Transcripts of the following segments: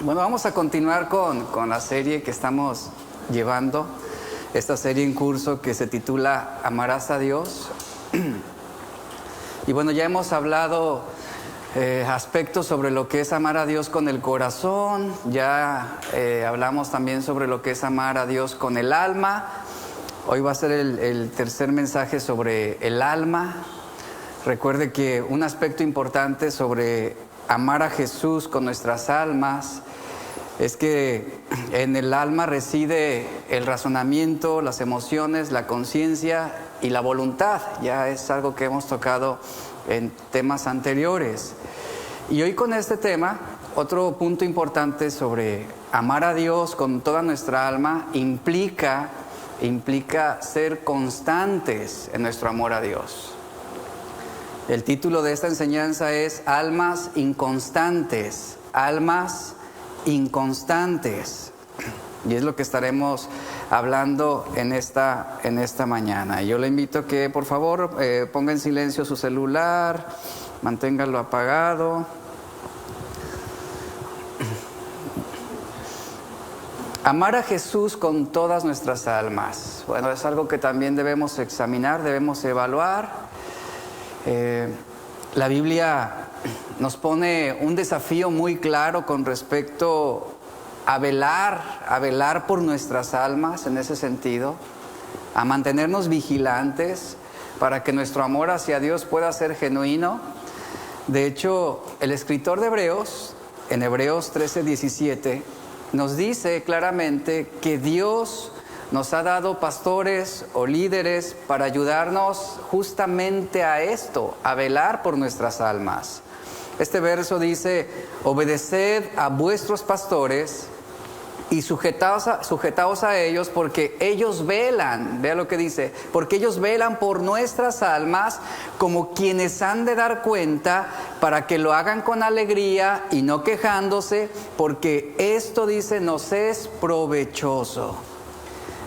Bueno, vamos a continuar con la serie que estamos llevando, esta serie en curso que se titula Amarás a Dios. Y bueno, ya hemos hablado aspectos sobre lo que es amar a Dios con el corazón, ya hablamos también sobre lo que es amar a Dios con el alma. Hoy va a ser el tercer mensaje sobre el alma. Recuerde que un aspecto importante sobre amar a Jesús con nuestras almas es que en el alma reside el razonamiento, las emociones, la conciencia y la voluntad. Ya es algo que hemos tocado en temas anteriores. Y hoy con este tema, otro punto importante sobre amar a Dios con toda nuestra alma implica ser constantes en nuestro amor a Dios. El título de esta enseñanza es Almas inconstantes, almas inconstantes. Y es lo que estaremos hablando en esta mañana. Yo le invito a que por favor ponga en silencio su celular, manténgalo apagado. Amar a Jesús con todas nuestras almas. Bueno, es algo que también debemos examinar, debemos evaluar. La Biblia nos pone un desafío muy claro con respecto a velar por nuestras almas en ese sentido, a mantenernos vigilantes para que nuestro amor hacia Dios pueda ser genuino. De hecho, el escritor de Hebreos, en Hebreos 13:17, nos dice claramente que Dios nos ha dado pastores o líderes para ayudarnos justamente a esto, a velar por nuestras almas. Este verso dice: obedeced a vuestros pastores y sujetaos a ellos, porque ellos velan, vea lo que dice, porque ellos velan por nuestras almas como quienes han de dar cuenta, para que lo hagan con alegría y no quejándose, porque esto, dice, nos es provechoso.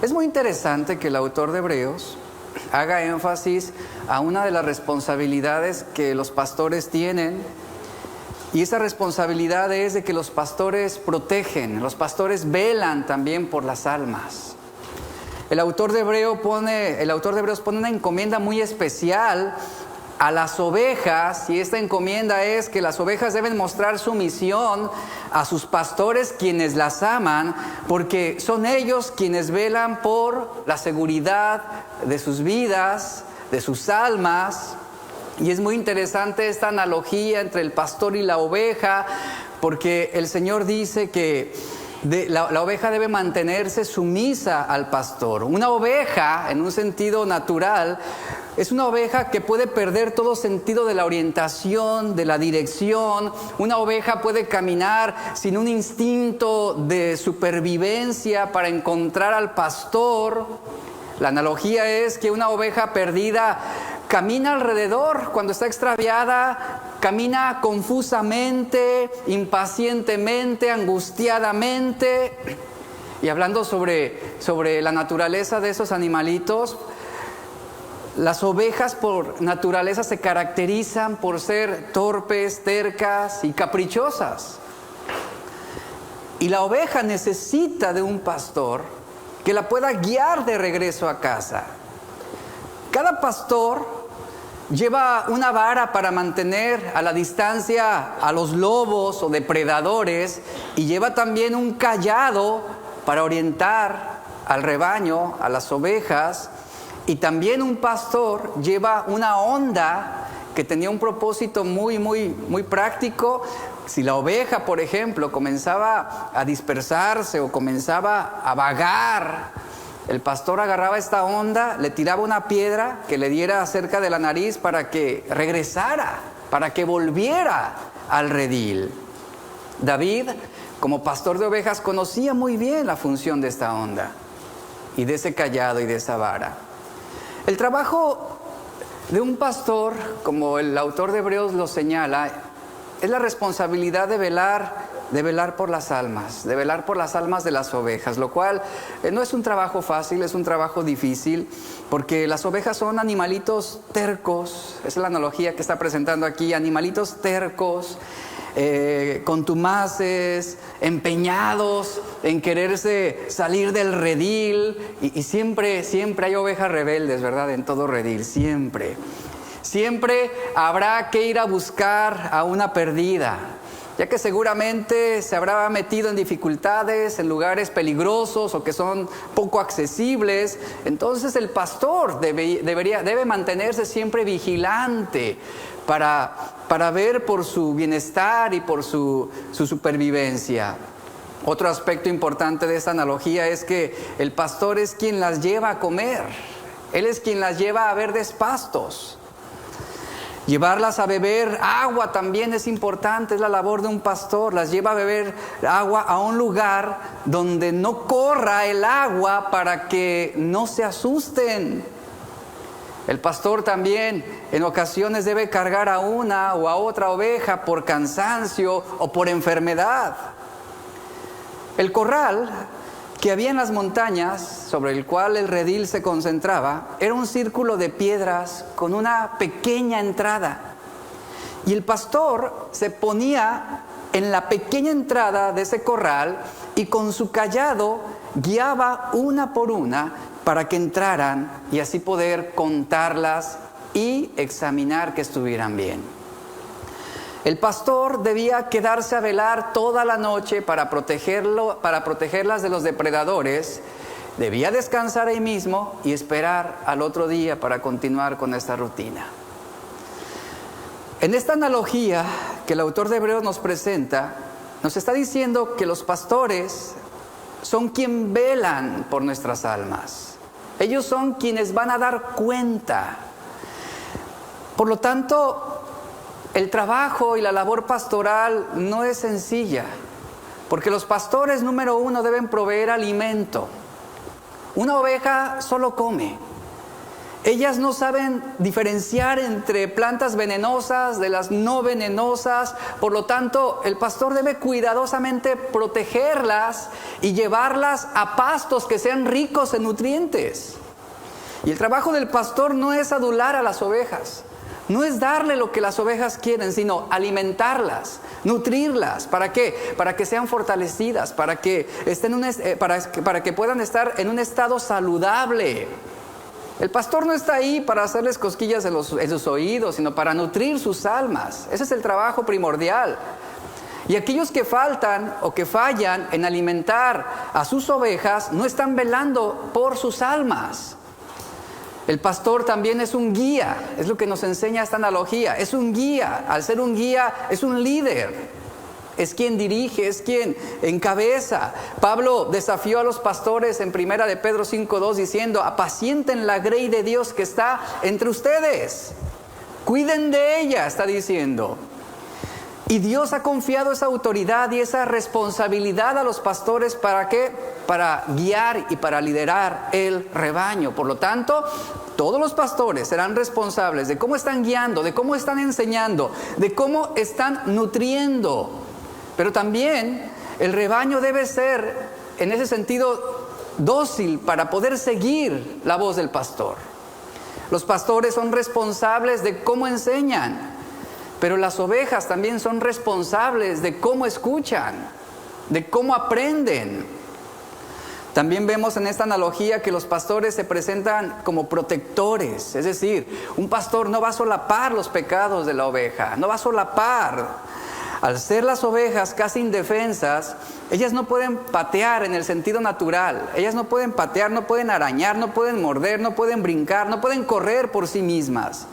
Es muy interesante que el autor de Hebreos haga énfasis a una de las responsabilidades que los pastores tienen, y esa responsabilidad es de que los pastores protegen, los pastores velan también por las almas. El autor de Hebreos pone una encomienda muy especial a las ovejas, y esta encomienda es que las ovejas deben mostrar sumisión a sus pastores, quienes las aman, porque son ellos quienes velan por la seguridad de sus vidas, de sus almas. Y es muy interesante esta analogía entre el pastor y la oveja, porque el Señor dice que la oveja debe mantenerse sumisa al pastor. Una oveja, en un sentido natural, es una oveja que puede perder todo sentido de la orientación, de la dirección. Una oveja puede caminar sin un instinto de supervivencia para encontrar al pastor. La analogía es que una oveja perdida camina alrededor cuando está extraviada, camina confusamente, impacientemente, angustiadamente. Y hablando sobre la naturaleza de esos animalitos, las ovejas por naturaleza se caracterizan por ser torpes, tercas y caprichosas. Y la oveja necesita de un pastor que la pueda guiar de regreso a casa. Cada pastor lleva una vara para mantener a la distancia a los lobos o depredadores, y lleva también un cayado para orientar al rebaño, a las ovejas. Y también un pastor lleva una honda que tenía un propósito muy práctico. Si la oveja, por ejemplo, comenzaba a dispersarse o comenzaba a vagar, el pastor agarraba esta honda, le tiraba una piedra que le diera cerca de la nariz para que regresara, para que volviera al redil. David, como pastor de ovejas, conocía muy bien la función de esta honda y de ese cayado y de esa vara. El trabajo de un pastor, como el autor de Hebreos lo señala, es la responsabilidad de velar por las almas, de velar por las almas de las ovejas, lo cual no es un trabajo fácil, es un trabajo difícil, porque las ovejas son animalitos tercos. Esa es la analogía que está presentando aquí, animalitos tercos, contumaces, empeñados en quererse salir del redil. Y siempre hay ovejas rebeldes, ¿verdad? En todo redil, siempre. Siempre habrá que ir a buscar a una perdida, ya que seguramente se habrá metido en dificultades, en lugares peligrosos o que son poco accesibles. Entonces el pastor debe mantenerse siempre vigilante para ver por su bienestar y por su supervivencia. Otro aspecto importante de esta analogía es que el pastor es quien las lleva a comer. Él es quien las lleva a verdes pastos. Llevarlas a beber agua también es importante, es la labor de un pastor. Las lleva a beber agua a un lugar donde no corra el agua para que no se asusten. El pastor también en ocasiones debe cargar a una o a otra oveja por cansancio o por enfermedad. El corral que había en las montañas, sobre el cual el redil se concentraba, era un círculo de piedras con una pequeña entrada. Y el pastor se ponía en la pequeña entrada de ese corral y con su cayado guiaba una por una para que entraran y así poder contarlas y examinar que estuvieran bien. El pastor debía quedarse a velar toda la noche para protegerlas de los depredadores. Debía descansar ahí mismo y esperar al otro día para continuar con esta rutina. En esta analogía que el autor de Hebreos nos presenta, nos está diciendo que los pastores son quienes velan por nuestras almas. Ellos son quienes van a dar cuenta. Por lo tanto, el trabajo y la labor pastoral no es sencilla, porque los pastores, número uno, deben proveer alimento. Una oveja solo come. Ellas no saben diferenciar entre plantas venenosas de las no venenosas. Por lo tanto, el pastor debe cuidadosamente protegerlas y llevarlas a pastos que sean ricos en nutrientes. Y el trabajo del pastor no es adular a las ovejas. No es darle lo que las ovejas quieren, sino alimentarlas, nutrirlas. ¿Para qué? Para que sean fortalecidas, para que puedan estar en un estado saludable. El pastor no está ahí para hacerles cosquillas en sus oídos, sino para nutrir sus almas. Ese es el trabajo primordial. Y aquellos que faltan o que fallan en alimentar a sus ovejas no están velando por sus almas. El pastor también es un guía, es lo que nos enseña esta analogía. Es un guía, al ser un guía es un líder, es quien dirige, es quien encabeza. Pablo desafió a los pastores en 1 de Pedro 5:2 diciendo: apacienten la grey de Dios que está entre ustedes, cuiden de ella, está diciendo. Y Dios ha confiado esa autoridad y esa responsabilidad a los pastores. ¿Para qué? Para guiar y para liderar el rebaño. Por lo tanto, todos los pastores serán responsables de cómo están guiando, de cómo están enseñando, de cómo están nutriendo. Pero también el rebaño debe ser, en ese sentido, dócil para poder seguir la voz del pastor. Los pastores son responsables de cómo enseñan. Pero las ovejas también son responsables de cómo escuchan, de cómo aprenden. También vemos en esta analogía que los pastores se presentan como protectores. Es decir, un pastor no va a solapar los pecados de la oveja, no va a solapar. Al ser las ovejas casi indefensas, ellas no pueden patear en el sentido natural. Ellas no pueden patear, no pueden arañar, no pueden morder, no pueden brincar, no pueden correr por sí mismas.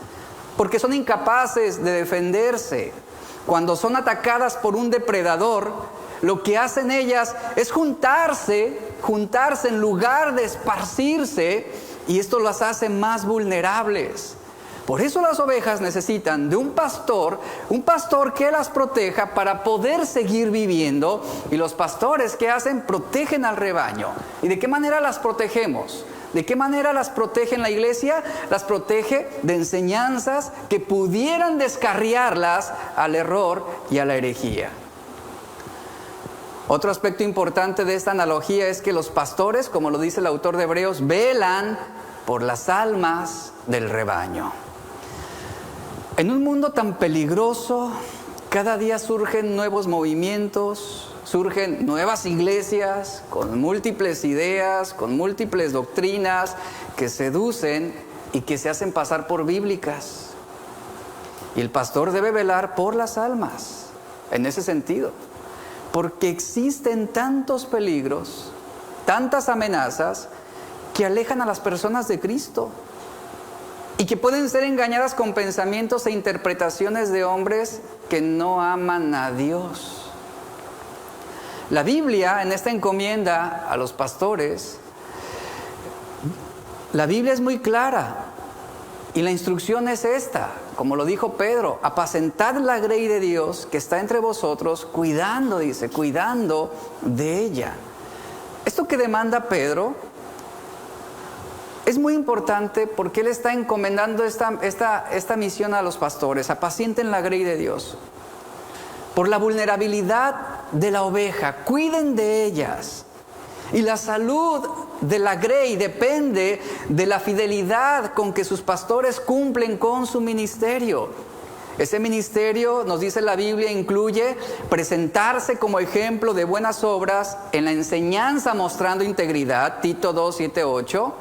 Porque son incapaces de defenderse. Cuando son atacadas por un depredador, lo que hacen ellas es juntarse en lugar de esparcirse, y esto las hace más vulnerables. Por eso las ovejas necesitan de un pastor que las proteja para poder seguir viviendo. Y los pastores, ¿qué hacen? Protegen al rebaño. ¿Y de qué manera las protegemos? ¿De qué manera las protege en la iglesia? Las protege de enseñanzas que pudieran descarriarlas al error y a la herejía. Otro aspecto importante de esta analogía es que los pastores, como lo dice el autor de Hebreos, velan por las almas del rebaño. En un mundo tan peligroso, Cada día surgen nuevos movimientos, surgen nuevas iglesias con múltiples ideas, con múltiples doctrinas que seducen y que se hacen pasar por bíblicas. Y el pastor debe velar por las almas, en ese sentido, porque existen tantos peligros, tantas amenazas que alejan a las personas de Cristo y que pueden ser engañadas con pensamientos e interpretaciones de hombres que no aman a Dios. La Biblia, en esta encomienda a los pastores, la Biblia es muy clara y la instrucción es esta, como lo dijo Pedro: apacentad la grey de Dios que está entre vosotros, cuidando, dice, cuidando de ella. Esto que demanda Pedro es muy importante porque él está encomendando esta misión a los pastores: apacienten la grey de Dios. Por la vulnerabilidad de la oveja, cuiden de ellas. Y la salud de la grey depende de la fidelidad con que sus pastores cumplen con su ministerio. Ese ministerio, nos dice la Biblia, incluye presentarse como ejemplo de buenas obras en la enseñanza mostrando integridad, Tito 2, 7, 8.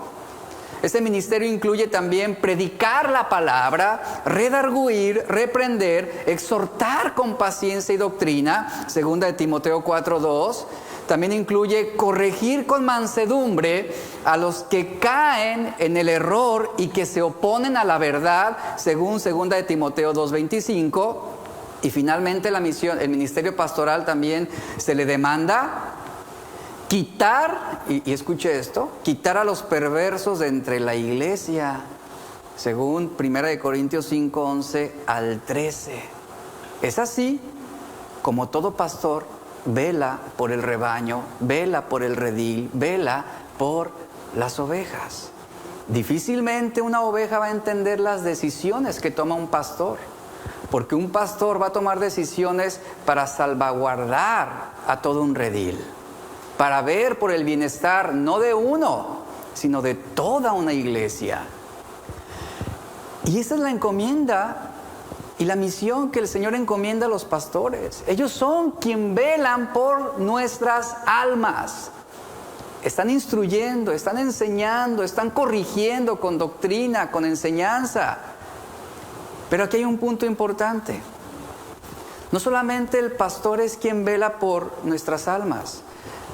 Este ministerio incluye también predicar la palabra, redarguir, reprender, exhortar con paciencia y doctrina, 2 Timoteo 4, 2. También incluye corregir con mansedumbre a los que caen en el error y que se oponen a la verdad, según 2 Timoteo 2:25. Y finalmente la misión, el ministerio pastoral también se le demanda quitar, y escuche esto, quitar a los perversos de entre la iglesia, según 1 Corintios 5, 11 al 13. Es así como todo pastor vela por el rebaño, vela por el redil, vela por las ovejas. Difícilmente una oveja va a entender las decisiones que toma un pastor, porque un pastor va a tomar decisiones para salvaguardar a todo un redil, para ver por el bienestar no de uno, sino de toda una iglesia. Y esa es la encomienda y la misión que el Señor encomienda a los pastores. Ellos son quien velan por nuestras almas. Están instruyendo, están enseñando, están corrigiendo con doctrina, con enseñanza. Pero aquí hay un punto importante. No solamente el pastor es quien vela por nuestras almas.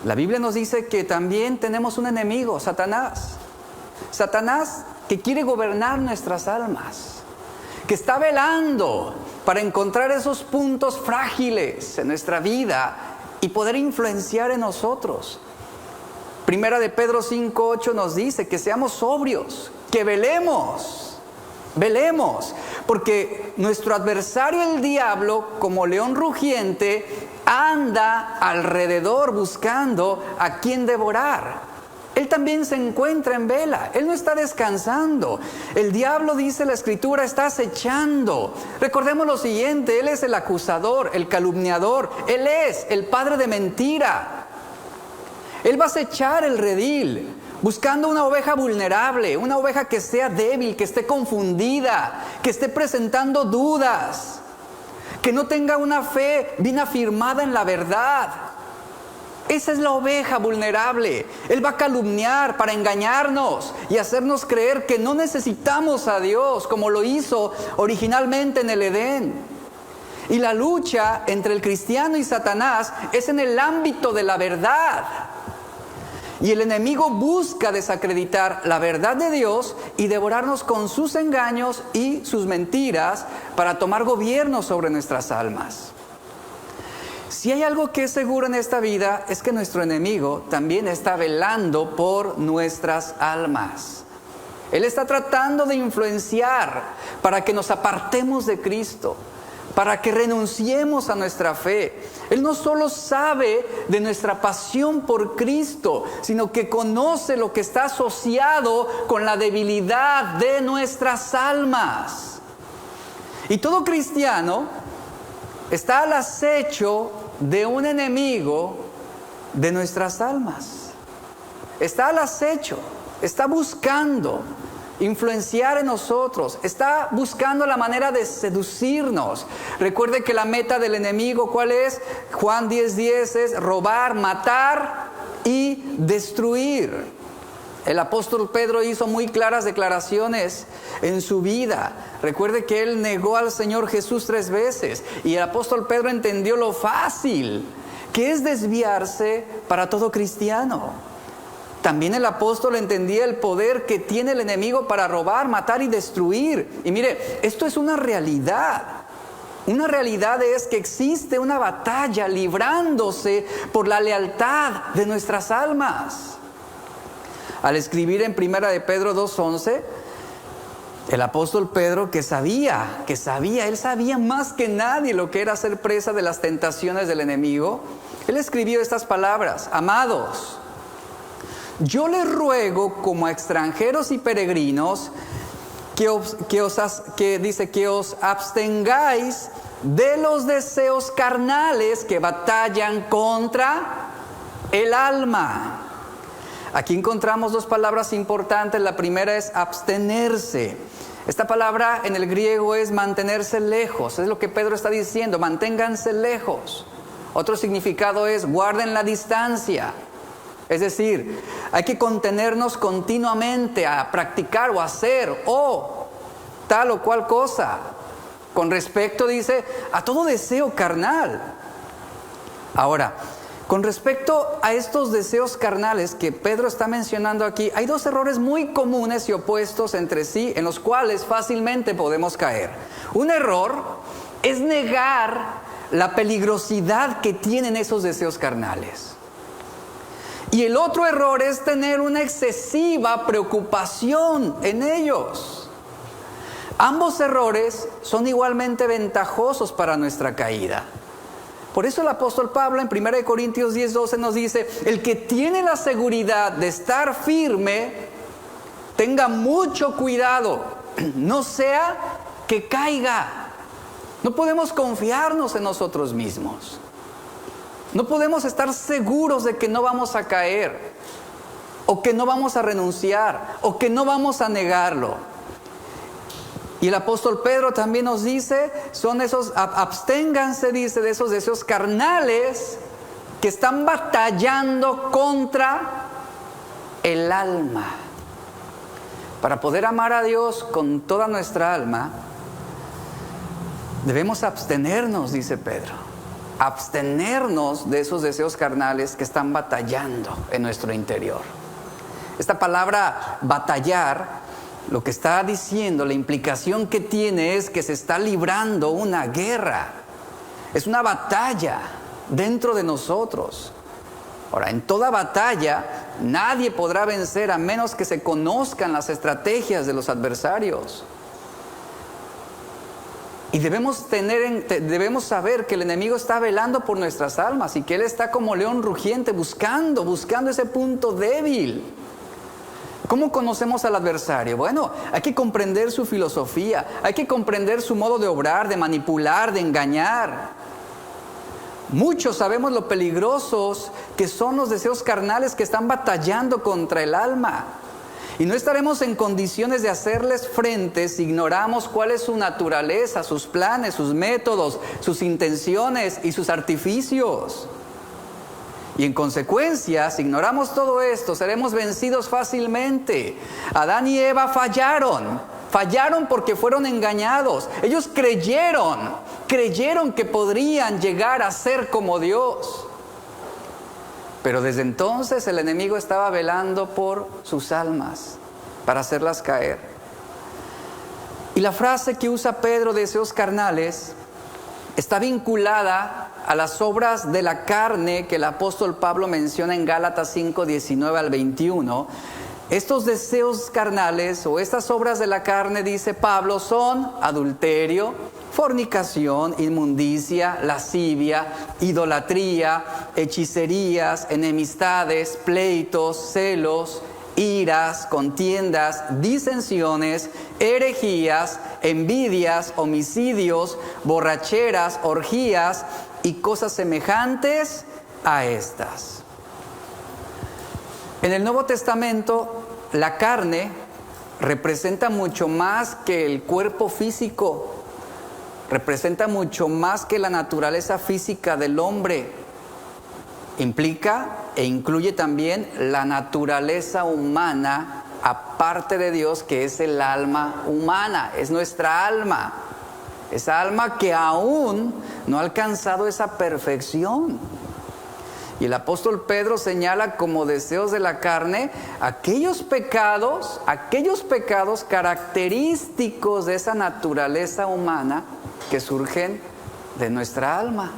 La Biblia nos dice que también tenemos un enemigo, Satanás. Satanás que quiere gobernar nuestras almas, que está velando para encontrar esos puntos frágiles en nuestra vida y poder influenciar en nosotros. Primera de Pedro 5:8 nos dice que seamos sobrios, que velemos, porque nuestro adversario el diablo, como león rugiente, anda alrededor buscando a quien devorar. Él también se encuentra en vela, él no está descansando. El diablo, dice la Escritura, está acechando. Recordemos lo siguiente: él es el acusador, el calumniador, él es el padre de mentira. Él va a acechar el redil, buscando una oveja vulnerable, una oveja que sea débil, que esté confundida, que esté presentando dudas, que no tenga una fe bien afirmada en la verdad. Esa es la oveja vulnerable. Él va a calumniar para engañarnos y hacernos creer que no necesitamos a Dios, como lo hizo originalmente en el Edén. Y la lucha entre el cristiano y Satanás es en el ámbito de la verdad. Y el enemigo busca desacreditar la verdad de Dios y devorarnos con sus engaños y sus mentiras para tomar gobierno sobre nuestras almas. Si hay algo que es seguro en esta vida, es que nuestro enemigo también está velando por nuestras almas. Él está tratando de influenciar para que nos apartemos de Cristo, para que renunciemos a nuestra fe. Él no solo sabe de nuestra pasión por Cristo, sino que conoce lo que está asociado con la debilidad de nuestras almas. Y todo cristiano está al acecho de un enemigo de nuestras almas. Está al acecho, está buscando influenciar en nosotros, está buscando la manera de seducirnos. Recuerde que la meta del enemigo, ¿cuál es? Juan 10:10 es robar, matar y destruir. El apóstol Pedro hizo muy claras declaraciones en su vida. Recuerde que él negó al Señor Jesús 3 veces y el apóstol Pedro entendió lo fácil que es desviarse para todo cristiano. También el apóstol entendía el poder que tiene el enemigo para robar, matar y destruir. Y mire, esto es una realidad. Una realidad es que existe una batalla librándose por la lealtad de nuestras almas. Al escribir en 1 de Pedro 2:11, el apóstol Pedro él sabía más que nadie lo que era ser presa de las tentaciones del enemigo. Él escribió estas palabras: amados, yo les ruego como a extranjeros y peregrinos que os abstengáis de los deseos carnales que batallan contra el alma. Aquí encontramos dos palabras importantes. La primera es abstenerse. Esta palabra en el griego es mantenerse lejos. Es lo que Pedro está diciendo: manténganse lejos. Otro significado es guarden la distancia. Es decir, hay que contenernos continuamente a practicar o hacer tal o cual cosa. Con respecto, dice, a todo deseo carnal. Ahora, con respecto a estos deseos carnales que Pedro está mencionando aquí, hay dos errores muy comunes y opuestos entre sí en los cuales fácilmente podemos caer. Un error es negar la peligrosidad que tienen esos deseos carnales. Y el otro error es tener una excesiva preocupación en ellos. Ambos errores son igualmente ventajosos para nuestra caída. Por eso el apóstol Pablo en 1 Corintios 10:12 nos dice: el que tiene la seguridad de estar firme, tenga mucho cuidado, no sea que caiga. No podemos confiarnos en nosotros mismos. No podemos estar seguros de que no vamos a caer, o que no vamos a renunciar, o que no vamos a negarlo. Y el apóstol Pedro también nos dice, absténganse, dice, de esos deseos carnales que están batallando contra el alma. Para poder amar a Dios con toda nuestra alma, debemos abstenernos, dice Pedro. Abstenernos de esos deseos carnales que están batallando en nuestro interior. Esta palabra batallar, lo que está diciendo, la implicación que tiene es que se está librando una guerra. Es una batalla dentro de nosotros. Ahora, en toda batalla, nadie podrá vencer a menos que se conozcan las estrategias de los adversarios. Y debemos saber que el enemigo está velando por nuestras almas y que él está como león rugiente buscando ese punto débil. ¿Cómo conocemos al adversario? Bueno, hay que comprender su filosofía, hay que comprender su modo de obrar, de manipular, de engañar. Muchos sabemos lo peligrosos que son los deseos carnales que están batallando contra el alma. Y no estaremos en condiciones de hacerles frente si ignoramos cuál es su naturaleza, sus planes, sus métodos, sus intenciones y sus artificios. Y en consecuencia, si ignoramos todo esto, seremos vencidos fácilmente. Adán y Eva fallaron porque fueron engañados. Ellos creyeron que podrían llegar a ser como Dios. Pero desde entonces el enemigo estaba velando por sus almas para hacerlas caer. Y la frase que usa Pedro, deseos carnales, está vinculada a las obras de la carne que el apóstol Pablo menciona en Gálatas 5:19 al 21. Estos deseos carnales o estas obras de la carne, dice Pablo, son adulterio, fornicación, inmundicia, lascivia, idolatría, hechicerías, enemistades, pleitos, celos, iras, contiendas, disensiones, herejías, envidias, homicidios, borracheras, orgías y cosas semejantes a estas. En el Nuevo Testamento, la carne representa mucho más que el cuerpo físico, representa mucho más que la naturaleza física del hombre. Implica e incluye también la naturaleza humana, aparte de Dios, que es el alma humana, es nuestra alma. Esa alma que aún no ha alcanzado esa perfección. Y el apóstol Pedro señala como deseos de la carne aquellos pecados característicos de esa naturaleza humana que surgen de nuestra alma.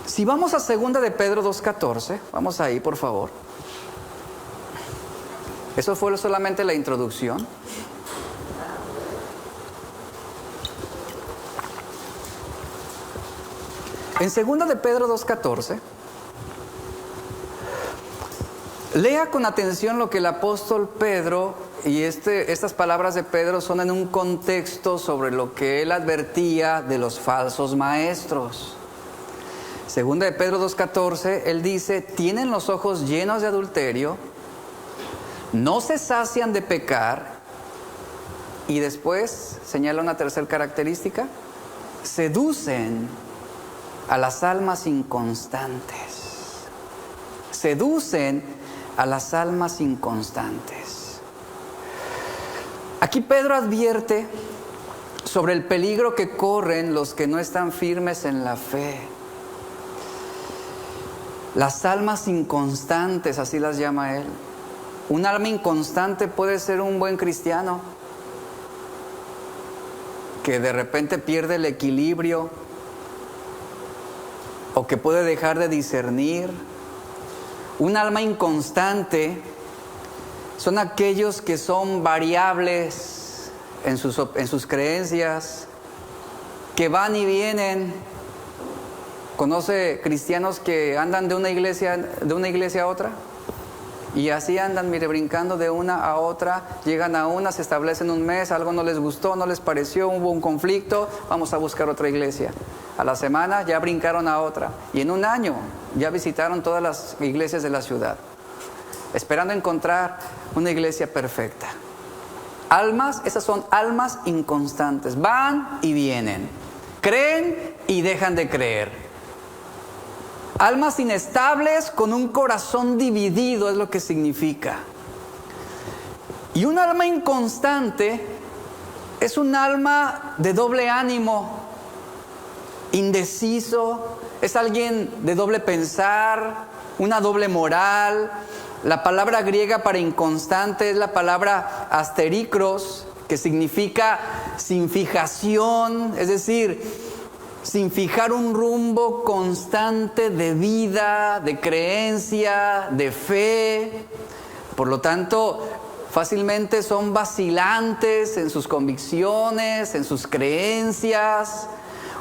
Si vamos a 2 de Pedro 2:14, vamos ahí por favor. Eso fue solamente la introducción. En 2 de Pedro 2:14, lea con atención lo que el apóstol Pedro, y estas palabras de Pedro son en un contexto sobre lo que él advertía de los falsos maestros. 2 de Pedro 2:14, él dice: tienen los ojos llenos de adulterio, no se sacian de pecar, y después señala una tercera característica: seducen a las almas inconstantes. Seducen a las almas inconstantes. Aquí Pedro advierte sobre el peligro que corren los que no están firmes en la fe. Las almas inconstantes, así las llama él. Un alma inconstante puede ser un buen cristiano que de repente pierde el equilibrio, o que puede dejar de discernir. Un alma inconstante son aquellos que son variables en sus creencias, que van y vienen. ¿Conoce cristianos que andan de una iglesia a otra? Y así andan, mire, brincando de una a otra. Llegan a una, se establecen un mes, algo no les gustó, no les pareció, hubo un conflicto, vamos a buscar otra iglesia. A la semana ya brincaron a otra. Y en un año ya visitaron todas las iglesias de la ciudad, esperando encontrar una iglesia perfecta. Esas son almas inconstantes. Van y vienen. Creen y dejan de creer. Almas inestables con un corazón dividido es lo que significa. Y un alma inconstante es un alma de doble ánimo, indeciso, es alguien de doble pensar, una doble moral. La palabra griega para inconstante es la palabra asterikros, que significa sin fijación, es decir, sin fijar un rumbo constante de vida, de creencia, de fe. Por lo tanto, fácilmente son vacilantes en sus convicciones, en sus creencias.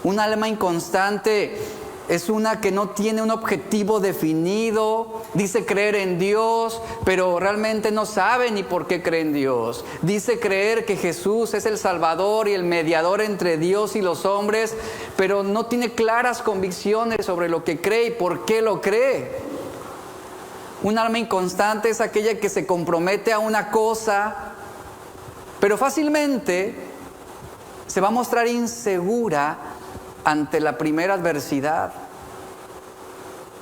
Un alma inconstante es una que no tiene un objetivo definido. Dice creer en Dios, pero realmente no sabe ni por qué cree en Dios. Dice creer que Jesús es el Salvador y el mediador entre Dios y los hombres, pero no tiene claras convicciones sobre lo que cree y por qué lo cree. Un alma inconstante es aquella que se compromete a una cosa, pero fácilmente se va a mostrar insegura ante la primera adversidad.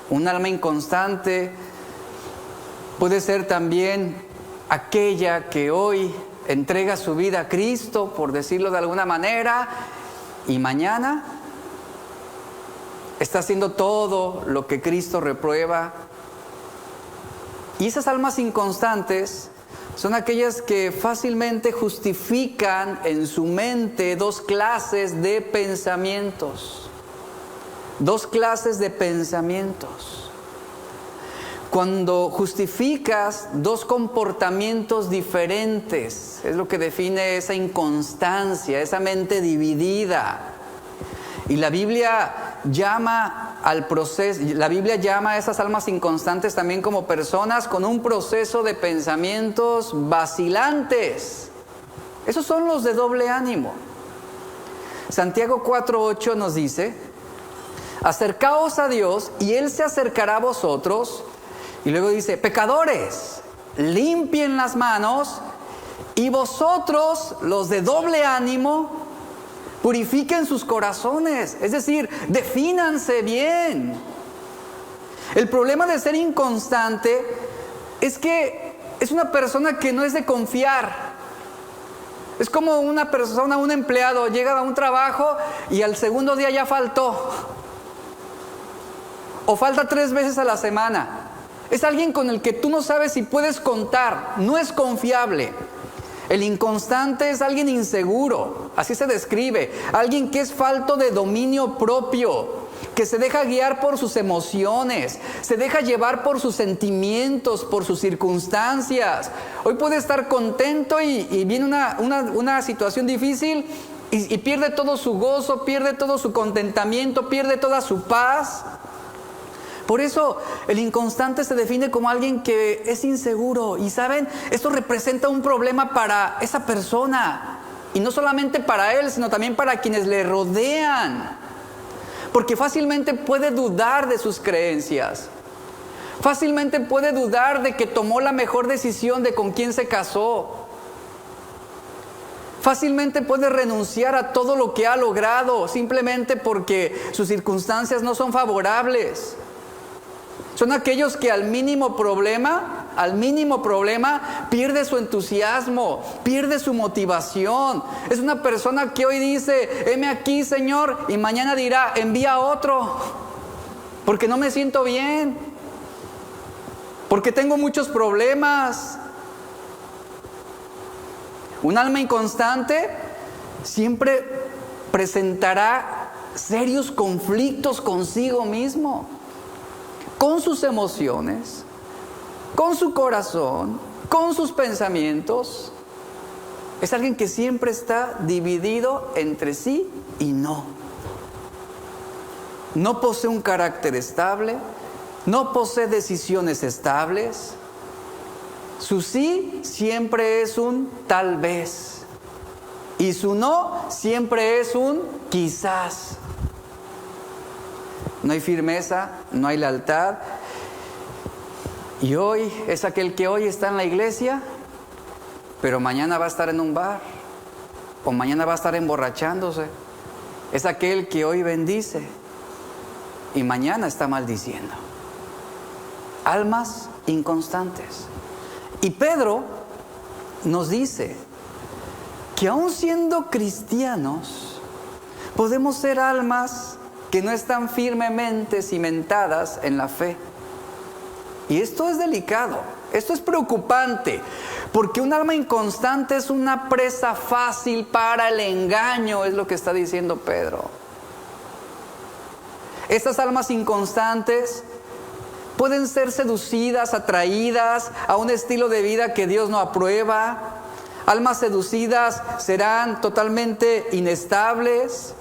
Un alma inconstante puede ser también aquella que hoy entrega su vida a Cristo, por decirlo de alguna manera, y mañana está haciendo todo lo que Cristo reprueba. Y esas almas inconstantes son aquellas que fácilmente justifican en su mente dos clases de pensamientos. Dos clases de pensamientos. Cuando justificas dos comportamientos diferentes, es lo que define esa inconstancia, esa mente dividida. Y la Biblia llama a esas almas inconstantes también como personas con un proceso de pensamientos vacilantes. Esos son los de doble ánimo. Santiago 4:8 nos dice: acercaos a Dios y Él se acercará a vosotros. Y luego dice: pecadores, limpien las manos, y vosotros, los de doble ánimo, purifiquen sus corazones. Es decir, defínanse bien. El problema de ser inconstante es que es una persona que no es de confiar. Es como una persona, un empleado, llega a un trabajo y al segundo día ya faltó. O falta 3 veces a la semana. Es alguien con el que tú no sabes si puedes contar. No es confiable. El inconstante es alguien inseguro, así se describe. Alguien que es falto de dominio propio, que se deja guiar por sus emociones, se deja llevar por sus sentimientos, por sus circunstancias. Hoy puede estar contento y viene una situación difícil y pierde todo su gozo, pierde todo su contentamiento, pierde toda su paz. Por eso el inconstante se define como alguien que es inseguro. Y ¿saben? Esto representa un problema para esa persona. Y no solamente para él, sino también para quienes le rodean. Porque fácilmente puede dudar de sus creencias. Fácilmente puede dudar de que tomó la mejor decisión de con quién se casó. Fácilmente puede renunciar a todo lo que ha logrado simplemente porque sus circunstancias no son favorables. Son aquellos que al mínimo problema, pierde su entusiasmo, pierde su motivación. Es una persona que hoy dice, heme aquí, Señor, y mañana dirá, envía a otro, porque no me siento bien, porque tengo muchos problemas. Un alma inconstante siempre presentará serios conflictos consigo mismo, con sus emociones, con su corazón, con sus pensamientos. Es alguien que siempre está dividido entre sí y no. No posee un carácter estable, no posee decisiones estables. Su sí siempre es un tal vez, y su no siempre es un quizás. No hay firmeza, no hay lealtad. Y hoy es aquel que hoy está en la iglesia, pero mañana va a estar en un bar, o mañana va a estar emborrachándose. Es aquel que hoy bendice y mañana está maldiciendo. Almas inconstantes. Y Pedro nos dice que aun siendo cristianos, podemos ser almas que no están firmemente cimentadas en la fe. Y esto es delicado, esto es preocupante, porque un alma inconstante es una presa fácil para el engaño, es lo que está diciendo Pedro. Estas almas inconstantes pueden ser seducidas, atraídas a un estilo de vida que Dios no aprueba. Almas seducidas serán totalmente inestables.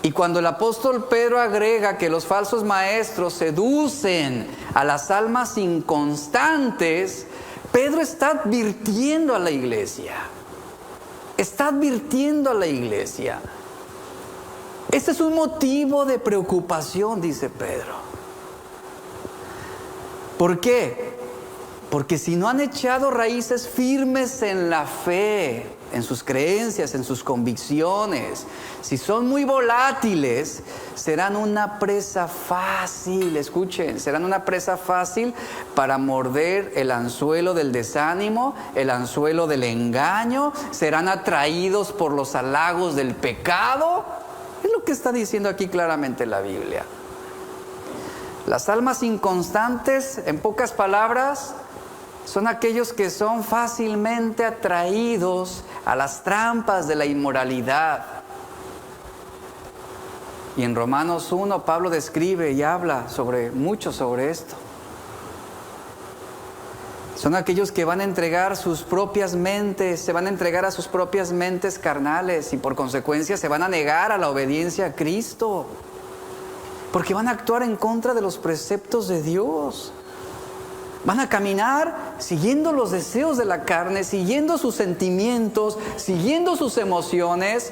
Y cuando el apóstol Pedro agrega que los falsos maestros seducen a las almas inconstantes, Pedro está advirtiendo a la iglesia. Está advirtiendo a la iglesia. Este es un motivo de preocupación, dice Pedro. ¿Por qué? Porque si no han echado raíces firmes en la fe, en sus creencias, en sus convicciones, si son muy volátiles, serán una presa fácil, escuchen, serán una presa fácil para morder el anzuelo del desánimo, el anzuelo del engaño, serán atraídos por los halagos del pecado. Es lo que está diciendo aquí claramente la Biblia. Las almas inconstantes, en pocas palabras, son aquellos que son fácilmente atraídos a las trampas de la inmoralidad. Y en Romanos 1 Pablo describe y habla mucho sobre esto. Son aquellos que van a entregar sus propias mentes, se van a entregar a sus propias mentes carnales y por consecuencia se van a negar a la obediencia a Cristo. Porque van a actuar en contra de los preceptos de Dios. Van a caminar siguiendo los deseos de la carne, siguiendo sus sentimientos, siguiendo sus emociones,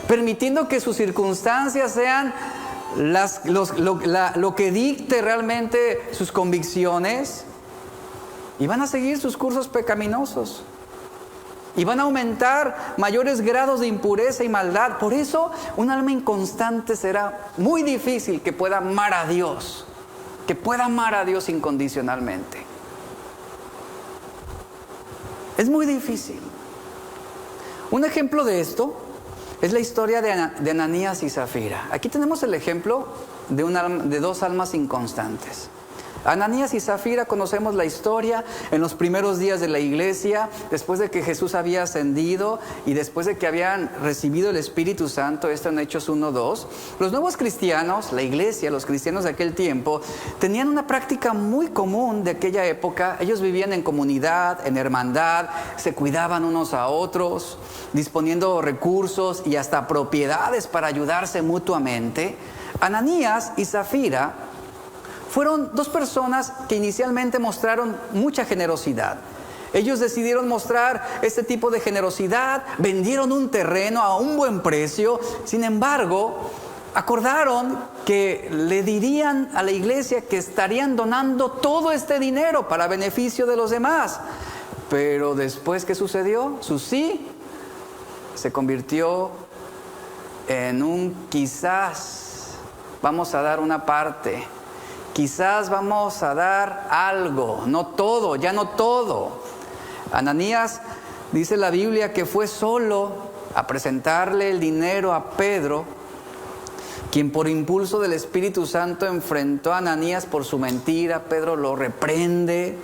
permitiendo que sus circunstancias sean lo que dicte realmente sus convicciones. y van a seguir sus cursos pecaminosos. Y van a aumentar mayores grados de impureza y maldad. Por eso, un alma inconstante será muy difícil que pueda amar a Dios. Que pueda amar a Dios incondicionalmente. Es muy difícil. Un ejemplo de esto es la historia de Ananías y Zafira. Aquí tenemos el ejemplo de dos almas inconstantes. Ananías y Zafira, conocemos la historia en los primeros días de la iglesia, después de que Jesús había ascendido y después de que habían recibido el Espíritu Santo, esto en Hechos 1:2. Los nuevos cristianos, la iglesia, los cristianos de aquel tiempo, tenían una práctica muy común de aquella época. Ellos vivían en comunidad, en hermandad, se cuidaban unos a otros, disponiendo recursos y hasta propiedades para ayudarse mutuamente. Ananías y Zafira fueron dos personas que inicialmente mostraron mucha generosidad. Ellos decidieron mostrar este tipo de generosidad, vendieron un terreno a un buen precio. Sin embargo, acordaron que le dirían a la iglesia que estarían donando todo este dinero para beneficio de los demás. Pero después, ¿qué sucedió? Su sí se convirtió en un quizás vamos a dar una parte. Quizás vamos a dar algo, no todo, ya no todo. Ananías, dice la Biblia, que fue solo a presentarle el dinero a Pedro, quien por impulso del Espíritu Santo enfrentó a Ananías por su mentira. Pedro lo reprende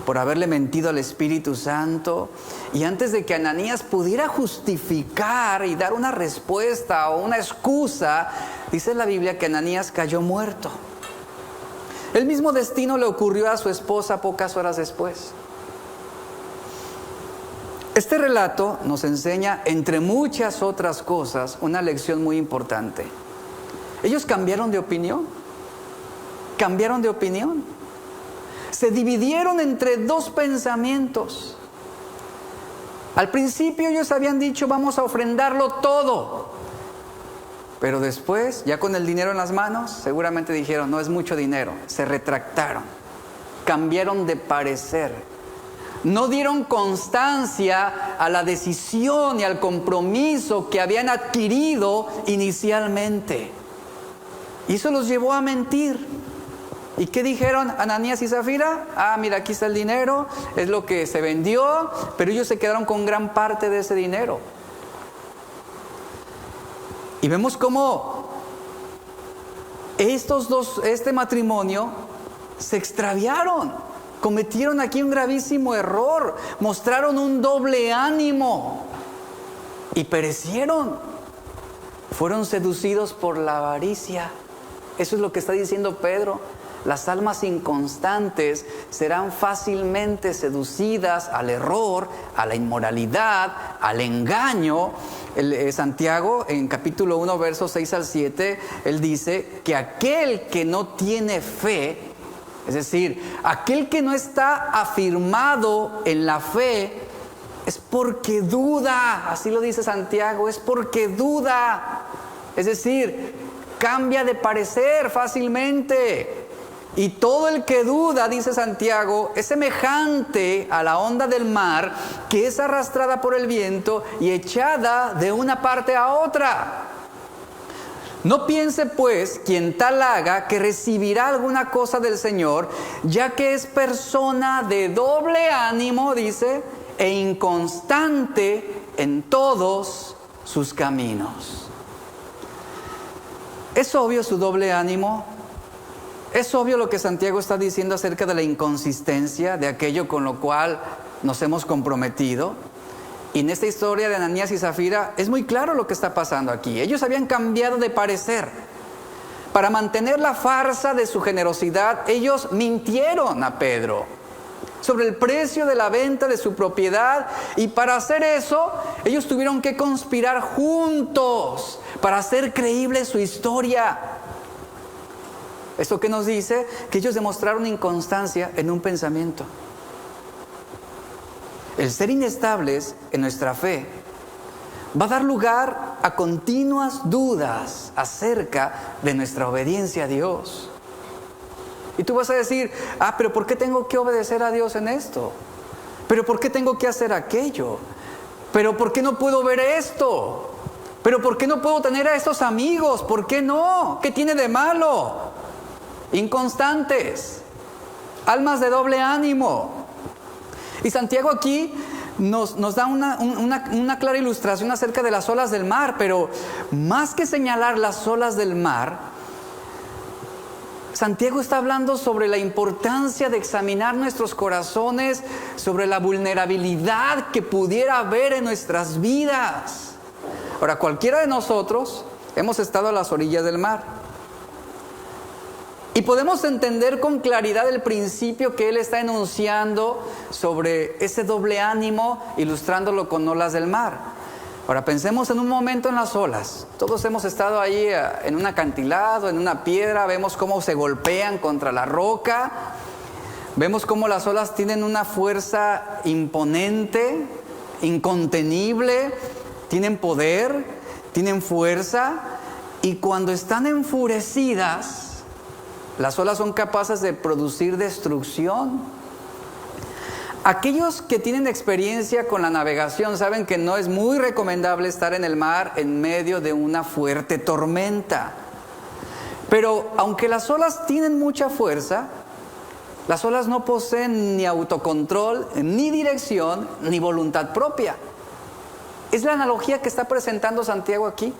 por haberle mentido al Espíritu Santo. Y antes de que Ananías pudiera justificar y dar una respuesta o una excusa, dice la Biblia que Ananías cayó muerto. El mismo destino le ocurrió a su esposa pocas horas después. Este relato nos enseña, entre muchas otras cosas, una lección muy importante. Ellos cambiaron de opinión. Cambiaron de opinión. Se dividieron entre dos pensamientos. Al principio ellos habían dicho, vamos a ofrendarlo todo. Pero después, ya con el dinero en las manos, seguramente dijeron, no es mucho dinero. Se retractaron, cambiaron de parecer. No dieron constancia a la decisión y al compromiso que habían adquirido inicialmente. Y eso los llevó a mentir. ¿Y qué dijeron Ananías y Zafira? Mira, aquí está el dinero, es lo que se vendió, pero ellos se quedaron con gran parte de ese dinero. Y vemos cómo este matrimonio se extraviaron, cometieron aquí un gravísimo error, mostraron un doble ánimo y perecieron. Fueron seducidos por la avaricia. Eso es lo que está diciendo Pedro. Las almas inconstantes serán fácilmente seducidas al error, a la inmoralidad, al engaño. Santiago, en capítulo 1, versos 6 al 7, él dice que aquel que no tiene fe, es decir, aquel que no está afirmado en la fe, es porque duda. Así lo dice Santiago, es porque duda. Es decir, cambia de parecer fácilmente. Y todo el que duda, dice Santiago, es semejante a la onda del mar que es arrastrada por el viento y echada de una parte a otra. No piense pues quien tal haga que recibirá alguna cosa del Señor, ya que es persona de doble ánimo, dice, e inconstante en todos sus caminos. ¿Es obvio su doble ánimo? Es obvio lo que Santiago está diciendo acerca de la inconsistencia de aquello con lo cual nos hemos comprometido. Y en esta historia de Ananías y Zafira es muy claro lo que está pasando aquí. Ellos habían cambiado de parecer. Para mantener la farsa de su generosidad, ellos mintieron a Pedro sobre el precio de la venta de su propiedad. Y para hacer eso, ellos tuvieron que conspirar juntos para hacer creíble su historia. ¿Esto qué nos dice? Que ellos demostraron inconstancia en un pensamiento. El ser inestables en nuestra fe va a dar lugar a continuas dudas acerca de nuestra obediencia a Dios. Y tú vas a decir, pero ¿por qué tengo que obedecer a Dios en esto? ¿Pero por qué tengo que hacer aquello? ¿Pero por qué no puedo ver esto? ¿Pero por qué no puedo tener a estos amigos? ¿Por qué no? ¿Qué tiene de malo? Inconstantes, almas de doble ánimo. Y Santiago aquí nos da una clara ilustración acerca de las olas del mar, pero más que señalar las olas del mar, Santiago está hablando sobre la importancia de examinar nuestros corazones, sobre la vulnerabilidad que pudiera haber en nuestras vidas. Ahora, cualquiera de nosotros hemos estado a las orillas del mar y podemos entender con claridad el principio que él está enunciando sobre ese doble ánimo, ilustrándolo con olas del mar. Ahora pensemos en un momento en las olas. Todos hemos estado ahí en un acantilado, en una piedra, vemos cómo se golpean contra la roca, vemos cómo las olas tienen una fuerza imponente, incontenible, tienen poder, tienen fuerza, y cuando están enfurecidas, las olas son capaces de producir destrucción. Aquellos que tienen experiencia con la navegación saben que no es muy recomendable estar en el mar en medio de una fuerte tormenta. Pero aunque las olas tienen mucha fuerza, las olas no poseen ni autocontrol, ni dirección, ni voluntad propia. Es la analogía que está presentando Santiago aquí.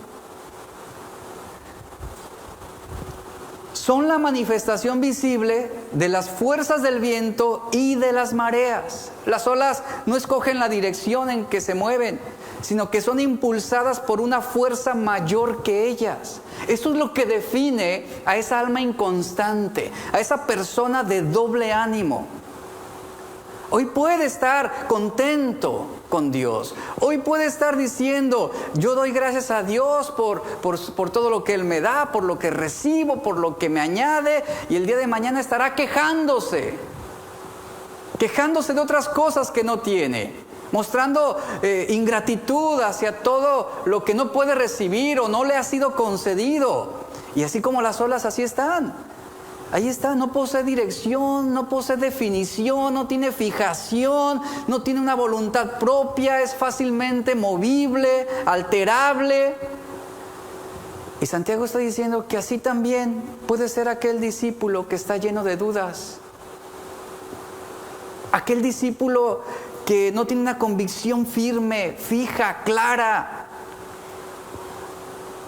Son la manifestación visible de las fuerzas del viento y de las mareas. Las olas no escogen la dirección en que se mueven, sino que son impulsadas por una fuerza mayor que ellas. Esto es lo que define a esa alma inconstante, a esa persona de doble ánimo. Hoy puede estar contento con Dios. Hoy puede estar diciendo, yo doy gracias a Dios por todo lo que Él me da, por lo que recibo, por lo que me añade. Y el día de mañana estará quejándose de otras cosas que no tiene, mostrando ingratitud hacia todo lo que no puede recibir o no le ha sido concedido. Y así como las olas, así están. Ahí está, no posee dirección, no posee definición, no tiene fijación, no tiene una voluntad propia, es fácilmente movible, alterable. Y Santiago está diciendo que así también puede ser aquel discípulo que está lleno de dudas. Aquel discípulo que no tiene una convicción firme, fija, clara.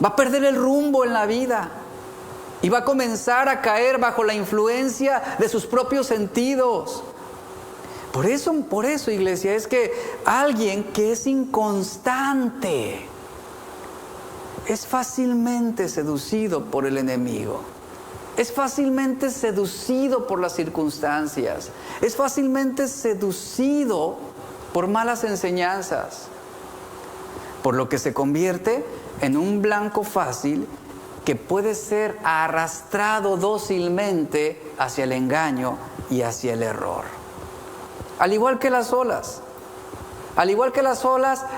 Va a perder el rumbo en la vida. Y va a comenzar a caer bajo la influencia de sus propios sentidos. Por eso, iglesia, es que alguien que es inconstante es fácilmente seducido por el enemigo. Es fácilmente seducido por las circunstancias. Es fácilmente seducido por malas enseñanzas. Por lo que se convierte en un blanco fácil que puede ser arrastrado dócilmente hacia el engaño y hacia el error. Al igual que las olas,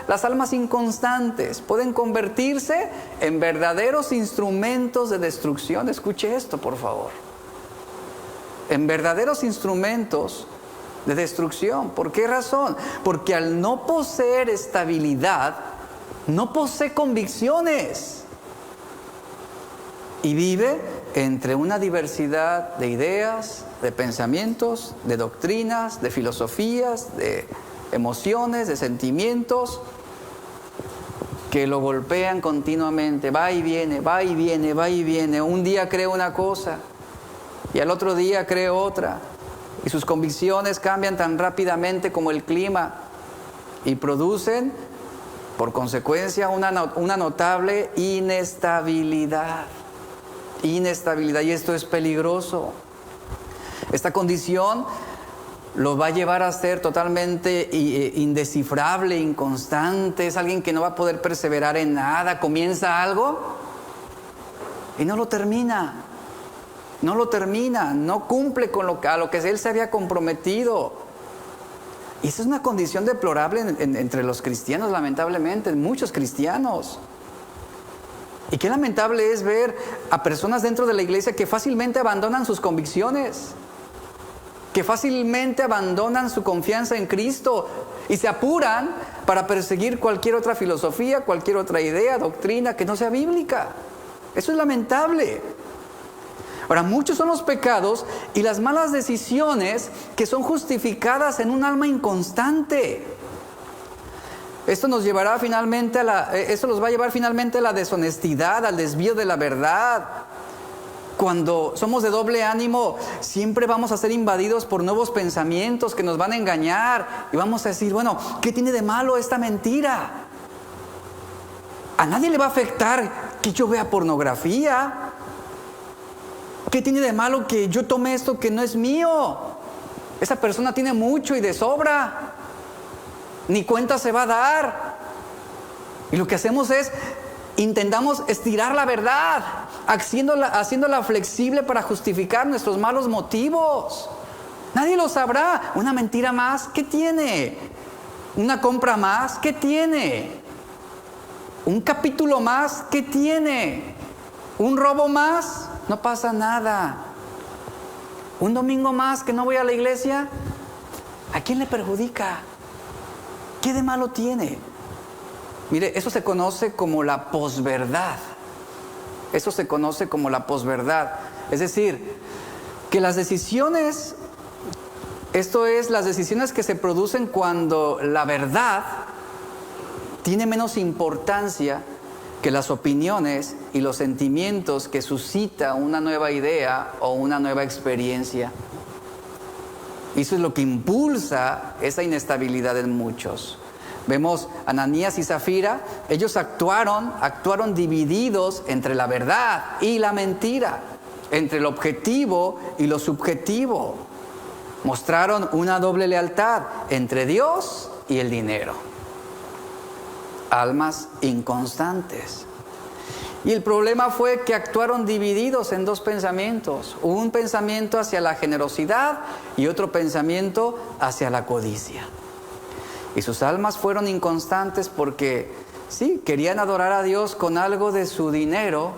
las almas inconstantes pueden convertirse en verdaderos instrumentos de destrucción. Escuche esto, por favor. En verdaderos instrumentos de destrucción. ¿Por qué razón? Porque al no poseer estabilidad, no posee convicciones. Y vive entre una diversidad de ideas, de pensamientos, de doctrinas, de filosofías, de emociones, de sentimientos que lo golpean continuamente. Va y viene, va y viene, va y viene. Un día cree una cosa y al otro día cree otra. Y sus convicciones cambian tan rápidamente como el clima y producen, por consecuencia, una notable inestabilidad. Y esto es peligroso. Esta condición lo va a llevar a ser totalmente indescifrable, inconstante. Es alguien que no va a poder perseverar en nada. Comienza algo y no lo termina. No cumple a lo que él se había comprometido. Y esa es una condición deplorable entre los cristianos, lamentablemente, en muchos cristianos. Y qué lamentable es ver a personas dentro de la iglesia que fácilmente abandonan sus convicciones, que fácilmente abandonan su confianza en Cristo y se apuran para perseguir cualquier otra filosofía, cualquier otra idea, doctrina que no sea bíblica. Eso es lamentable. Ahora, muchos son los pecados y las malas decisiones que son justificadas en un alma inconstante. Esto nos llevará finalmente esto los va a llevar finalmente a la deshonestidad, al desvío de la verdad. Cuando somos de doble ánimo, siempre vamos a ser invadidos por nuevos pensamientos que nos van a engañar y vamos a decir, bueno, ¿qué tiene de malo esta mentira? A nadie le va a afectar que yo vea pornografía. ¿Qué tiene de malo que yo tome esto que no es mío? Esa persona tiene mucho y de sobra. Ni cuenta se va a dar. Y lo que hacemos es, intentamos estirar la verdad, haciéndola flexible para justificar nuestros malos motivos. Nadie lo sabrá. Una mentira más, ¿qué tiene? Una compra más, ¿qué tiene? Un capítulo más, ¿qué tiene? Un robo más, no pasa nada. Un domingo más que no voy a la iglesia, ¿a quién le perjudica? ¿Qué de malo tiene? Mire, eso se conoce como la posverdad. Eso se conoce como la posverdad. Es decir, que las decisiones, esto es, las decisiones que se producen cuando la verdad tiene menos importancia que las opiniones y los sentimientos que suscita una nueva idea o una nueva experiencia. Eso es lo que impulsa esa inestabilidad en muchos. Vemos Ananías y Zafira, ellos actuaron divididos entre la verdad y la mentira, entre el objetivo y lo subjetivo. Mostraron una doble lealtad entre Dios y el dinero. Almas inconstantes. Y el problema fue que actuaron divididos en dos pensamientos. Un pensamiento hacia la generosidad y otro pensamiento hacia la codicia. Y sus almas fueron inconstantes porque, sí, querían adorar a Dios con algo de su dinero,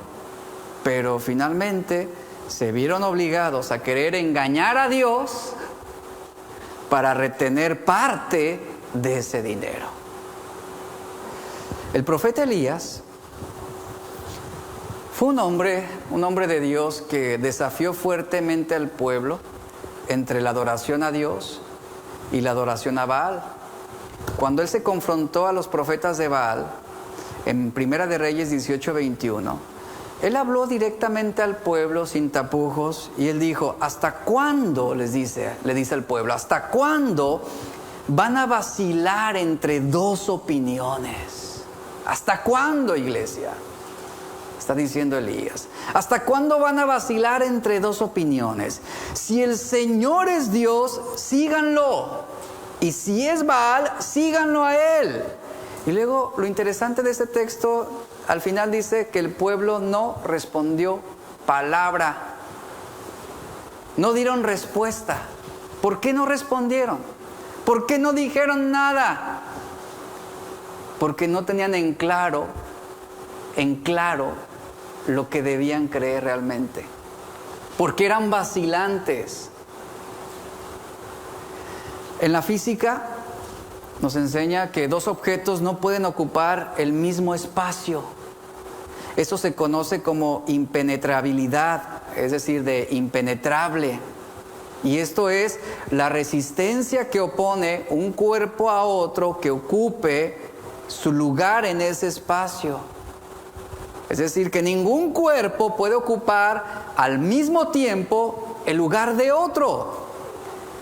pero finalmente se vieron obligados a querer engañar a Dios para retener parte de ese dinero. El profeta Elías fue un hombre de Dios que desafió fuertemente al pueblo entre la adoración a Dios y la adoración a Baal. Cuando él se confrontó a los profetas de Baal, en Primera de Reyes 18:21, él habló directamente al pueblo sin tapujos y él dijo, ¿hasta cuándo, le dice al pueblo, hasta cuándo van a vacilar entre dos opiniones? ¿Hasta cuándo, iglesia? Está diciendo Elías. ¿Hasta cuándo van a vacilar entre dos opiniones? Si el Señor es Dios, síganlo. Y si es Baal, síganlo a él. Y luego lo interesante de este texto, al final dice que el pueblo no respondió palabra. No dieron respuesta. ¿Por qué no respondieron? ¿Por qué no dijeron nada? Porque no tenían en claro lo que debían creer realmente. Porque eran vacilantes. En la física nos enseña que dos objetos no pueden ocupar el mismo espacio. Eso se conoce como impenetrabilidad, es decir, de impenetrable. Y esto es la resistencia que opone un cuerpo a otro que ocupe su lugar en ese espacio. Es decir, que ningún cuerpo puede ocupar al mismo tiempo el lugar de otro.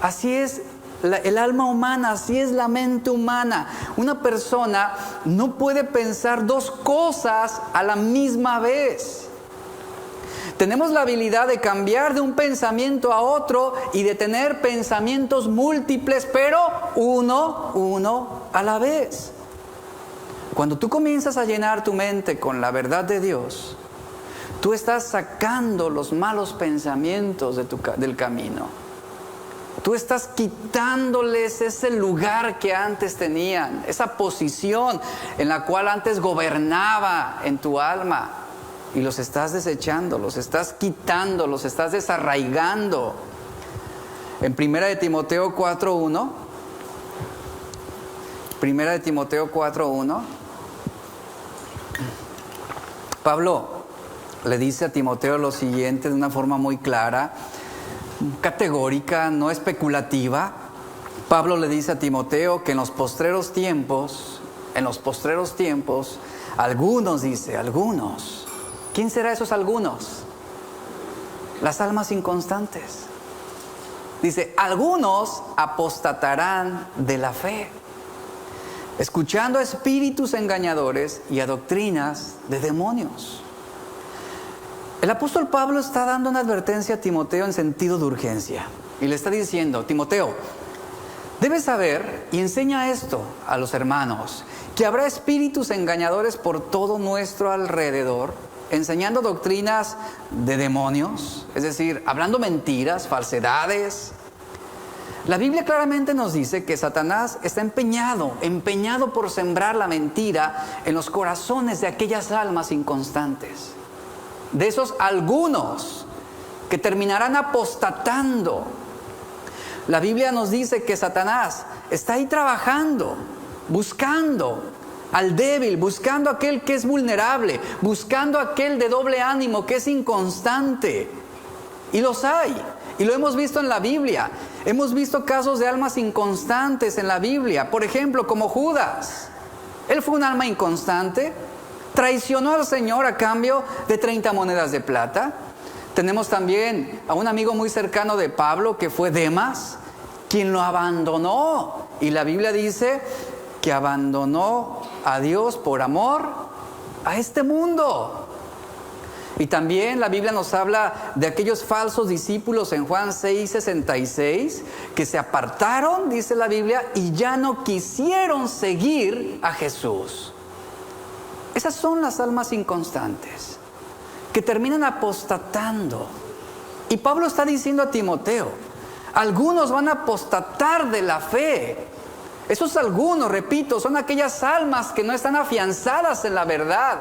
Así es el alma humana, así es la mente humana. Una persona no puede pensar dos cosas a la misma vez. Tenemos la habilidad de cambiar de un pensamiento a otro y de tener pensamientos múltiples, pero uno a la vez. Cuando tú comienzas a llenar tu mente con la verdad de Dios, tú estás sacando los malos pensamientos del camino. Tú estás quitándoles ese lugar que antes tenían, esa posición en la cual antes gobernaba en tu alma. y los estás desechando, los estás quitando, los estás desarraigando. En 1 de Timoteo 4:1, 1 de Timoteo 4:1, Pablo le dice a Timoteo lo siguiente de una forma muy clara, categórica, no especulativa. Pablo le dice a Timoteo que en los postreros tiempos, algunos, dice, algunos. ¿Quién será esos algunos? Las almas inconstantes. Dice, algunos apostatarán de la fe, escuchando a espíritus engañadores y a doctrinas de demonios. El apóstol Pablo está dando una advertencia a Timoteo en sentido de urgencia. Y le está diciendo, Timoteo, debes saber y enseña esto a los hermanos, que habrá espíritus engañadores por todo nuestro alrededor, enseñando doctrinas de demonios, es decir, hablando mentiras, falsedades. La Biblia claramente nos dice que Satanás está empeñado por sembrar la mentira en los corazones de aquellas almas inconstantes. De esos algunos que terminarán apostatando. La Biblia nos dice que Satanás está ahí trabajando, buscando al débil, buscando a aquel que es vulnerable, buscando a aquel de doble ánimo que es inconstante. Y los hay, y lo hemos visto en la Biblia. Hemos visto casos de almas inconstantes en la Biblia. Por ejemplo, como Judas. Él fue un alma inconstante. Traicionó al Señor a cambio de 30 monedas de plata. Tenemos también a un amigo muy cercano de Pablo que fue Demas, quien lo abandonó. Y la Biblia dice que abandonó a Dios por amor a este mundo. Y también la Biblia nos habla de aquellos falsos discípulos en Juan 6:66 que se apartaron, dice la Biblia, y ya no quisieron seguir a Jesús. Esas son las almas inconstantes que terminan apostatando. Y Pablo está diciendo a Timoteo, algunos van a apostatar de la fe. Esos algunos, repito, son aquellas almas que no están afianzadas en la verdad,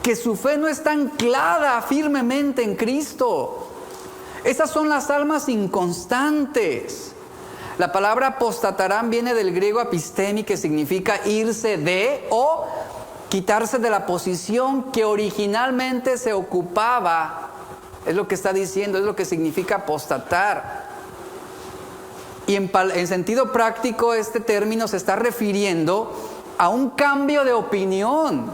que su fe no está anclada firmemente en Cristo. Esas son las almas inconstantes. La palabra apostatarán viene del griego apistemi, que significa irse de o quitarse de la posición que originalmente se ocupaba. Es lo que está diciendo, es lo que significa apostatar. Y en sentido práctico este término se está refiriendo a un cambio de opinión.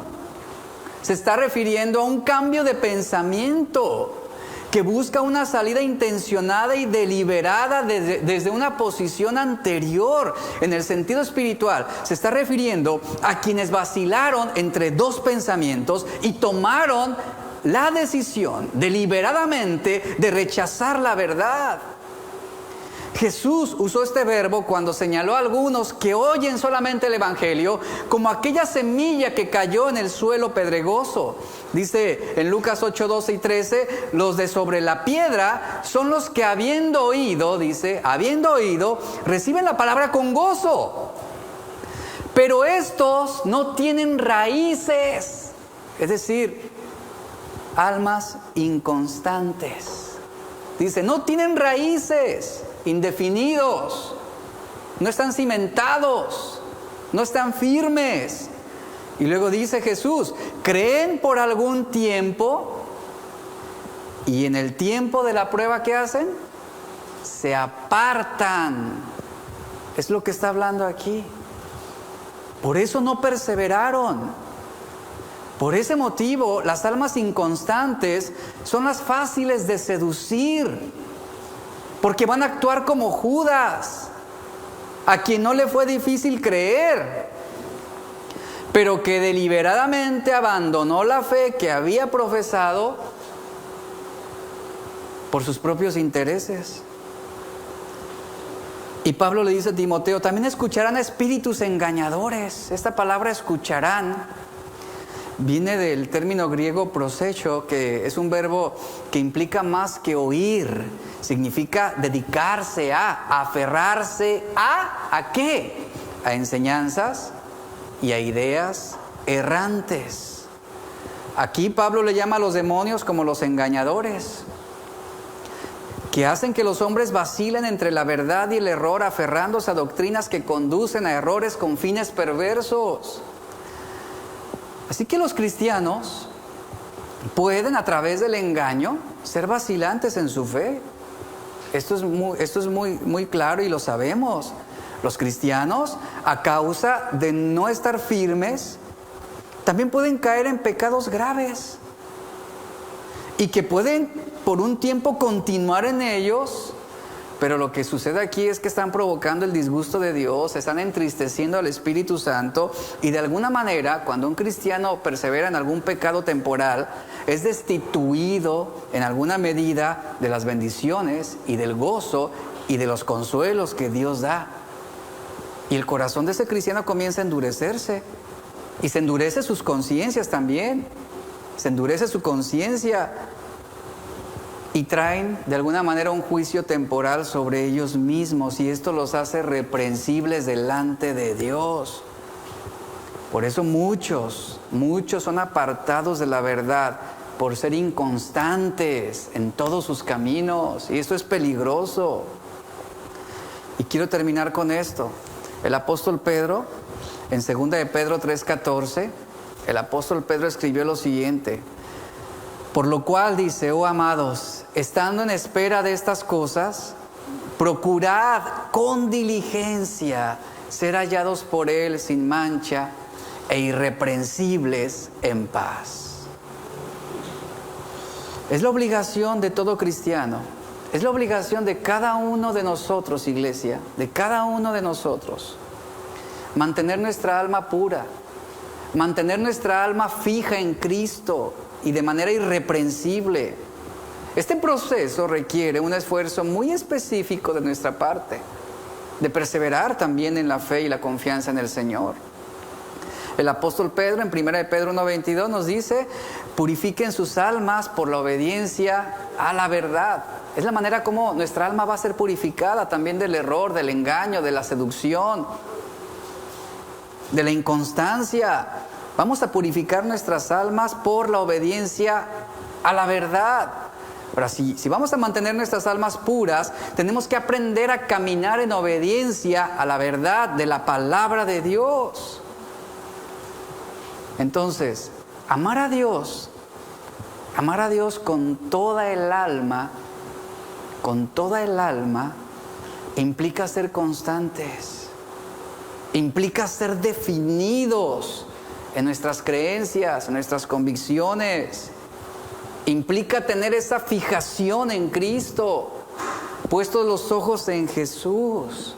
Se está refiriendo a un cambio de pensamiento que busca una salida intencionada y deliberada desde una posición anterior. En el sentido espiritual, se está refiriendo a quienes vacilaron entre dos pensamientos y tomaron la decisión deliberadamente de rechazar la verdad. Jesús usó este verbo cuando señaló a algunos que oyen solamente el Evangelio como aquella semilla que cayó en el suelo pedregoso. Dice en Lucas 8:12 y 13, los de sobre la piedra son los que habiendo oído, reciben la palabra con gozo. Pero estos no tienen raíces, es decir, almas inconstantes. Dice, no tienen raíces. Indefinidos, no están cimentados, no están firmes. Y luego dice Jesús, creen por algún tiempo y en el tiempo de la prueba, ¿qué hacen? Se apartan. Es lo que está hablando aquí. Por eso no perseveraron. Por ese motivo, las almas inconstantes son las fáciles de seducir. Porque van a actuar como Judas, a quien no le fue difícil creer, pero que deliberadamente abandonó la fe que había profesado por sus propios intereses. Y Pablo le dice a Timoteo, también escucharán a espíritus engañadores. Esta palabra escucharán viene del término griego prosecho, que es un verbo que implica más que oír. Significa dedicarse a, aferrarse ¿a qué? A enseñanzas y a ideas errantes. Aquí Pablo le llama a los demonios como los engañadores, que hacen que los hombres vacilen entre la verdad y el error, aferrándose a doctrinas que conducen a errores con fines perversos. Así que los cristianos pueden, a través del engaño, ser vacilantes en su fe. Esto es muy claro y lo sabemos. Los cristianos, a causa de no estar firmes, también pueden caer en pecados graves y que pueden por un tiempo continuar en ellos, pero lo que sucede aquí es que están provocando el disgusto de Dios, están entristeciendo al Espíritu Santo, y de alguna manera, cuando un cristiano persevera en algún pecado temporal, es destituido en alguna medida de las bendiciones y del gozo y de los consuelos que Dios da. Y el corazón de ese cristiano comienza a endurecerse, y se endurece sus conciencias también, se endurece su conciencia, y traen de alguna manera un juicio temporal sobre ellos mismos, y esto los hace reprensibles delante de Dios. Por eso muchos son apartados de la verdad por ser inconstantes en todos sus caminos, y esto es peligroso. Y quiero terminar con esto. El apóstol Pedro, en 2 de Pedro 3:14, el apóstol Pedro escribió lo siguiente: por lo cual dice, oh amados, estando en espera de estas cosas, procurad con diligencia ser hallados por Él sin mancha e irreprensibles en paz. Es la obligación de todo cristiano, es la obligación de cada uno de nosotros, iglesia, de cada uno de nosotros, mantener nuestra alma pura, mantener nuestra alma fija en Cristo y de manera irreprensible. Este proceso requiere un esfuerzo muy específico de nuestra parte, de perseverar también en la fe y la confianza en el Señor. El apóstol Pedro, en 1 de Pedro 1:22, nos dice: purifiquen sus almas por la obediencia a la verdad. Es la manera como nuestra alma va a ser purificada también del error, del engaño, de la seducción, de la inconstancia. Vamos a purificar nuestras almas por la obediencia a la verdad. Ahora, si vamos a mantener nuestras almas puras, tenemos que aprender a caminar en obediencia a la verdad de la palabra de Dios. Entonces, amar a Dios con toda el alma, implica ser constantes, implica ser definidos en nuestras creencias, en nuestras convicciones. Implica tener esa fijación en Cristo, puestos los ojos en Jesús,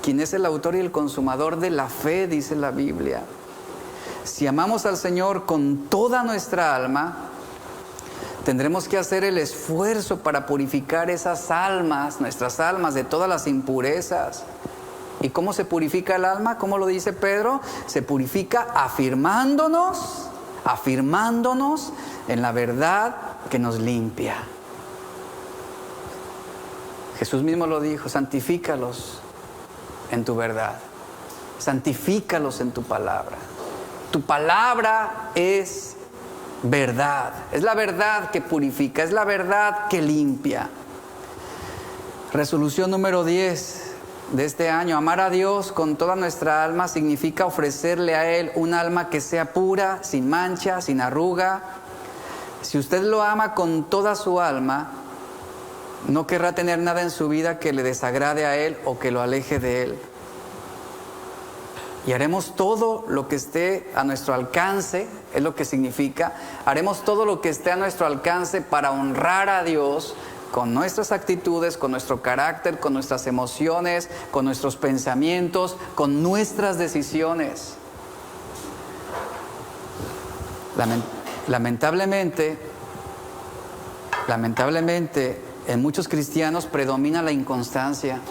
quien es el autor y el consumador de la fe, dice la Biblia. Si amamos al Señor con toda nuestra alma, tendremos que hacer el esfuerzo para purificar esas almas, nuestras almas, de todas las impurezas. ¿Y cómo se purifica el alma? ¿Cómo lo dice Pedro? Se purifica afirmándonos en la verdad que nos limpia. Jesús mismo lo dijo: santifícalos en tu verdad, santifícalos en tu palabra. Tu palabra es verdad, es la verdad que purifica, es la verdad que limpia. Resolución número 10 de este año: amar a Dios con toda nuestra alma significa ofrecerle a Él un alma que sea pura, sin mancha, sin arruga. Si usted lo ama con toda su alma, no querrá tener nada en su vida que le desagrade a Él o que lo aleje de Él. Y haremos todo lo que esté a nuestro alcance, es lo que significa. Haremos todo lo que esté a nuestro alcance para honrar a Dios con nuestras actitudes, con nuestro carácter, con nuestras emociones, con nuestros pensamientos, con nuestras decisiones. Lamentablemente, en muchos cristianos predomina la inconstancia,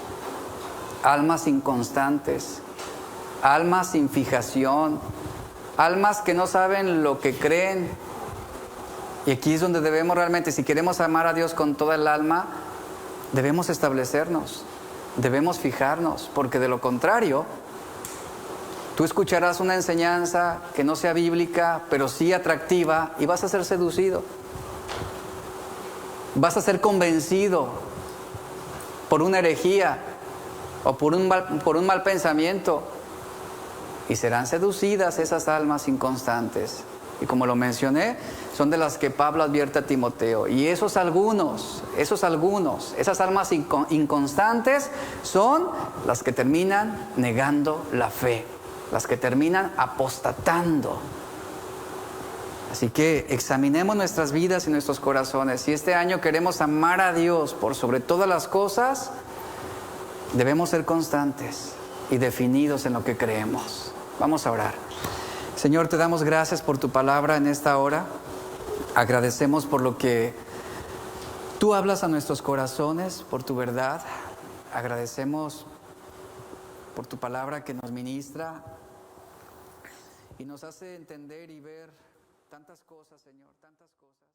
almas inconstantes, almas sin fijación, almas que no saben lo que creen. Y aquí es donde debemos realmente, si queremos amar a Dios con toda el alma, debemos establecernos, debemos fijarnos, porque de lo contrario, Tú escucharás una enseñanza que no sea bíblica, pero sí atractiva, y vas a ser seducido. Vas a ser convencido por una herejía o por un mal pensamiento, y serán seducidas esas almas inconstantes. Y como lo mencioné, son de las que Pablo advierte a Timoteo. Y esas almas inconstantes son las que terminan negando la fe, las que terminan apostatando. Así que examinemos nuestras vidas y nuestros corazones. Si este año queremos amar a Dios por sobre todas las cosas, debemos ser constantes y definidos en lo que creemos. Vamos a orar. Señor, te damos gracias por tu palabra en esta hora. Agradecemos por lo que tú hablas a nuestros corazones, por tu verdad. Agradecemos por tu palabra que nos ministra y nos hace entender y ver tantas cosas, Señor, tantas cosas.